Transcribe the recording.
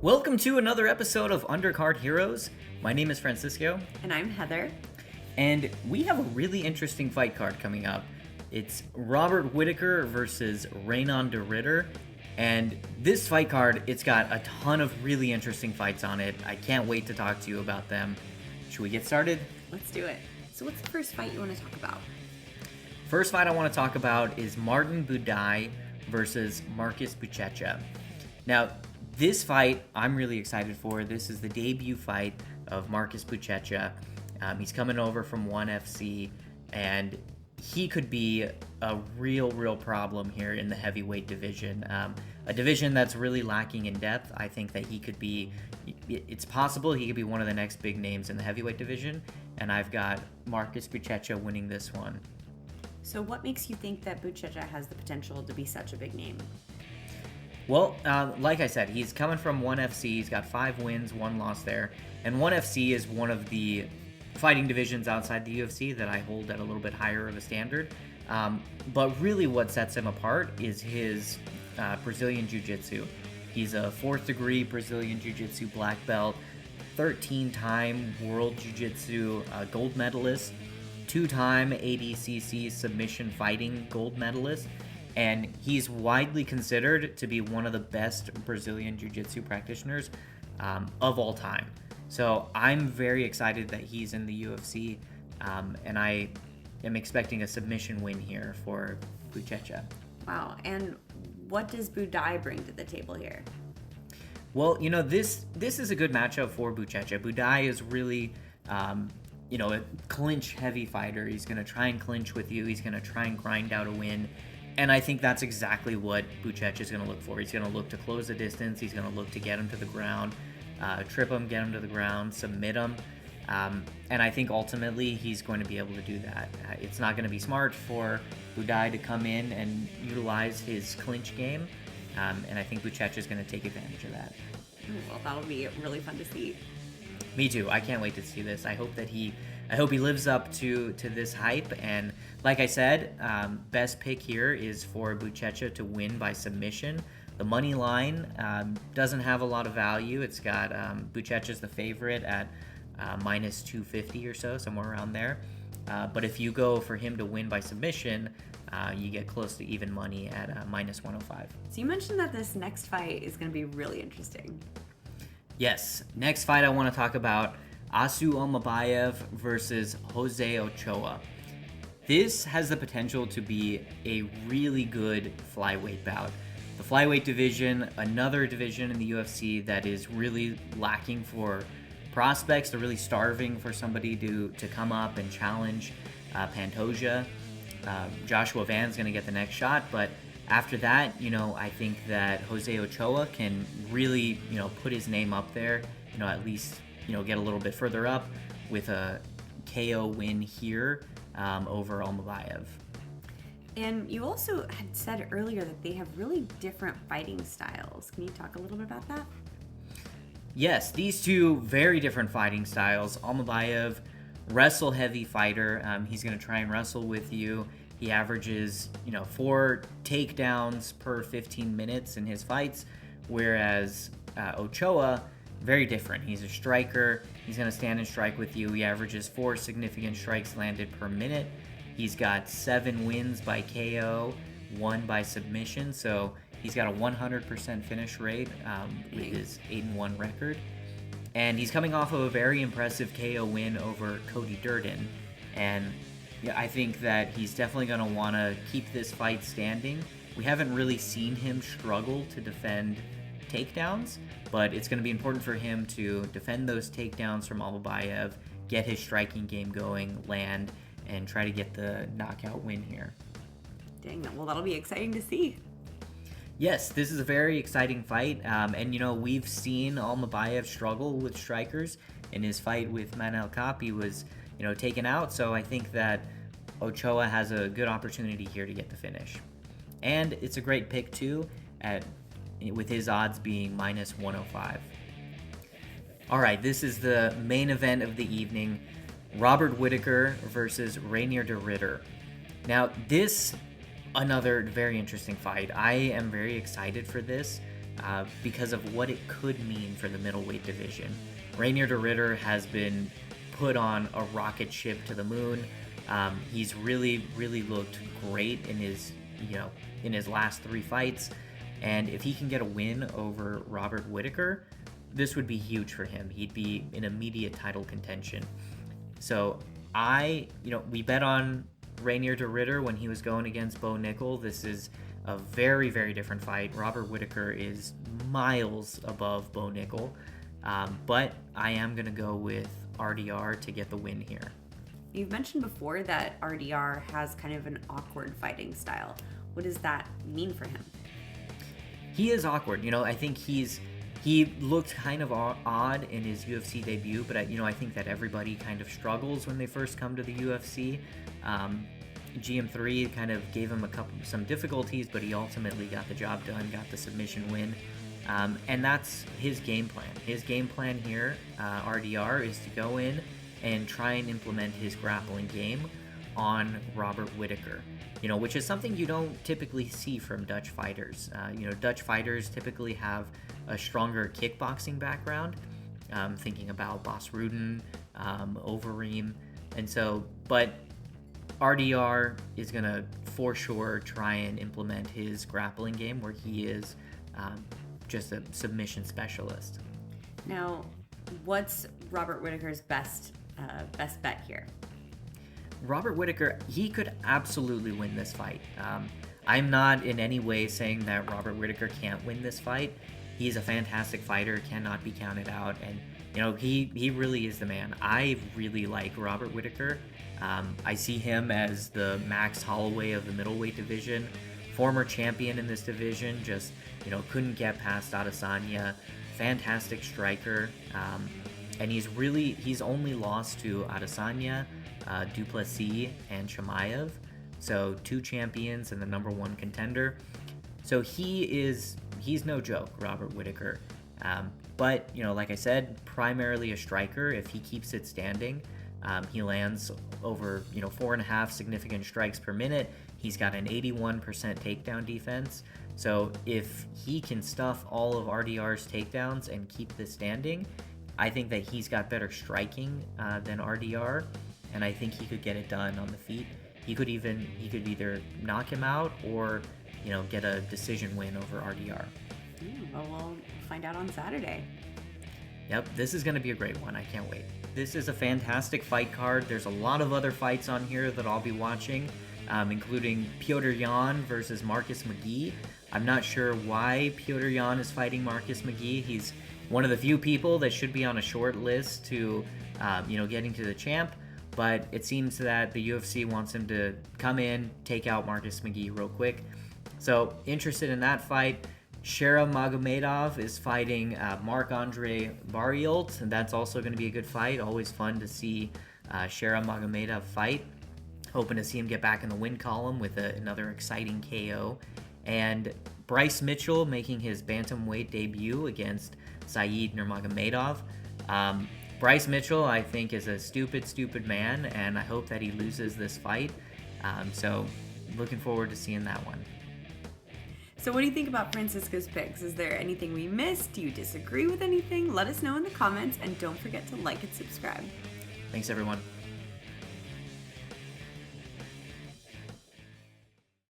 Welcome to another episode of Undercard Heroes. My name is Francisco. And I'm Heather. And we have a really interesting fight card coming up. It's Robert Whittaker versus Reinier de Ridder. And this fight card, it's got a ton of really interesting fights on it. I can't wait to talk to you about them. Should we get started? Let's do it. So what's the first fight you want to talk about? First fight I want to talk about is Martin Buday versus Marcus Buchecha. Now, this fight I'm really excited for. This is the debut fight of Marcus Buchecha. He's coming over from ONE FC, and he could be a real problem here in the heavyweight division. A division that's really lacking in depth. I think that it's possible he could be one of the next big names in the heavyweight division, and I've got Marcus Buchecha winning this one. So what makes you think that Buchecha has the potential to be such a big name? Well, like I said, he's coming from ONE FC. He's got 5 wins, 1 loss there. And ONE FC is one of the fighting divisions outside the UFC that I hold at a little bit higher of a standard. But really what sets him apart is his Brazilian Jiu-Jitsu. He's a 4th degree Brazilian Jiu-Jitsu black belt, 13-time World Jiu-Jitsu gold medalist, 2-time ADCC submission fighting gold medalist. And he's widely considered to be one of the best Brazilian Jiu-Jitsu practitioners of all time. So I'm very excited that he's in the UFC, and I am expecting a submission win here for Buchecha. Wow, and what does Buday bring to the table here? Well, this is a good matchup for Buchecha. Buday is really, a clinch-heavy fighter. He's going to try and clinch with you. He's going to try and grind out a win. And I think that's exactly what Buchecha is going to look for. He's going to look to close the distance. He's going to look to get him to the ground, trip him, get him to the ground, submit him. And I think ultimately he's going to be able to do that. It's not going to be smart for Buday to come in and utilize his clinch game. And I think Buchecha is going to take advantage of that. Well, that'll be really fun to see. Me too. I can't wait to see this. I hope he lives up to this hype. And like I said, best pick here is for Buchecha to win by submission. The money line doesn't have a lot of value. It's got Buchecha's the favorite at minus 250 or so, somewhere around there. But if you go for him to win by submission, you get close to even money at minus 105. So you mentioned that this next fight is going to be really interesting. Yes. Next fight I want to talk about, Asu Almeida versus José Ochoa. This has the potential to be a really good flyweight bout. The flyweight division, another division in the UFC that is really lacking for prospects. They're really starving for somebody to come up and challenge Pantoja. Joshua Van's going to get the next shot, but after that, I think that José Ochoa can really, put his name up there, at least, get a little bit further up with a KO win here over Almeida. And you also had said earlier that they have really different fighting styles. Can you talk a little bit about that? Yes, these two very different fighting styles. Almeida, wrestle-heavy fighter. He's going to try and wrestle with you. He averages, 4 takedowns per 15 minutes in his fights, whereas Ochoa, very different. He's a striker. He's going to stand and strike with you. He averages 4 significant strikes landed per minute. He's got 7 wins by KO, 1 by submission. So he's got a 100% finish rate with his 8-1 record. And he's coming off of a very impressive KO win over Cody Durden. And I think that he's definitely going to want to keep this fight standing. We haven't really seen him struggle to defend takedowns, but it's going to be important for him to defend those takedowns from Almeida, get his striking game going, land, and try to get the knockout win here. Dang, well, that'll be exciting to see. Yes, this is a very exciting fight, and we've seen Almeida struggle with strikers. In his fight with Manel Kape, he was taken out, so I think that Ochoa has a good opportunity here to get the finish. And it's a great pick too, with his odds being minus 105. All right, this is the main event of the evening, Robert Whittaker versus Reinier de Ridder. Now, this, another very interesting fight. I am very excited for this. because of what it could mean for the middleweight division. Reinier de Ridder has been put on a rocket ship to the moon. He's really looked great in his last 3 fights, and if he can get a win over Robert Whittaker, this would be huge for him. He'd be in immediate title contention. So we bet on Reinier de Ridder when he was going against Bo Nickel. This is a very different fight. Robert Whittaker is miles above Bo Nickel, but I am going to go with RDR to get the win here. You've mentioned before that RDR has kind of an awkward fighting style. What does that mean for him? He is awkward. I think he looked kind of odd in his UFC debut, but I think that everybody kind of struggles when they first come to the UFC. GM3 kind of gave him some difficulties, but he ultimately got the job done, got the submission win. And that's his game plan. His game plan here, RDR, is to go in and try and implement his grappling game on Robert Whittaker, which is something you don't typically see from Dutch fighters. Dutch fighters typically have a stronger kickboxing background, thinking about Bas Rutten, Overeem, and so, but RDR is going to, for sure, try and implement his grappling game where he is just a submission specialist. Now, what's Robert Whittaker's best bet here? Robert Whittaker, he could absolutely win this fight. I'm not in any way saying that Robert Whittaker can't win this fight. He's a fantastic fighter, cannot be counted out, and he really is the man. I really like Robert Whittaker. I see him as the Max Holloway of the middleweight division, former champion in this division, just couldn't get past Adesanya. Fantastic striker, and he's only lost to Adesanya, Duplessis, and Chimaev, so 2 champions and the #1 contender. So he's no joke, Robert Whittaker. But like I said, primarily a striker. If he keeps it standing, he lands over 4.5 significant strikes per minute. He's got an 81% takedown defense. So if he can stuff all of RDR's takedowns and keep this standing, I think that he's got better striking than RDR, and I think he could get it done on the feet. He could either knock him out or get a decision win over RDR. Well, we'll find out on Saturday. Yep, this is going to be a great one. I can't wait. This is a fantastic fight card. There's a lot of other fights on here that I'll be watching, including Petr Yan versus Marcus McGee. I'm not sure why Petr Yan is fighting Marcus McGee. He's one of the few people that should be on a short list to, getting to the champ. But it seems that the UFC wants him to come in, take out Marcus McGee real quick. So interested in that fight. Shera Magomedov is fighting Marc-Andre Barriault, and that's also going to be a good fight. Always fun to see Shera Magomedov fight. Hoping to see him get back in the win column with another exciting KO. And Bryce Mitchell making his bantamweight debut against Saeed Nurmagomedov. Bryce Mitchell, I think, is a stupid man, and I hope that he loses this fight. So looking forward to seeing that one. So what do you think about Francisco's picks? Is there anything we missed? Do you disagree with anything? Let us know in the comments, and don't forget to like and subscribe. Thanks, everyone.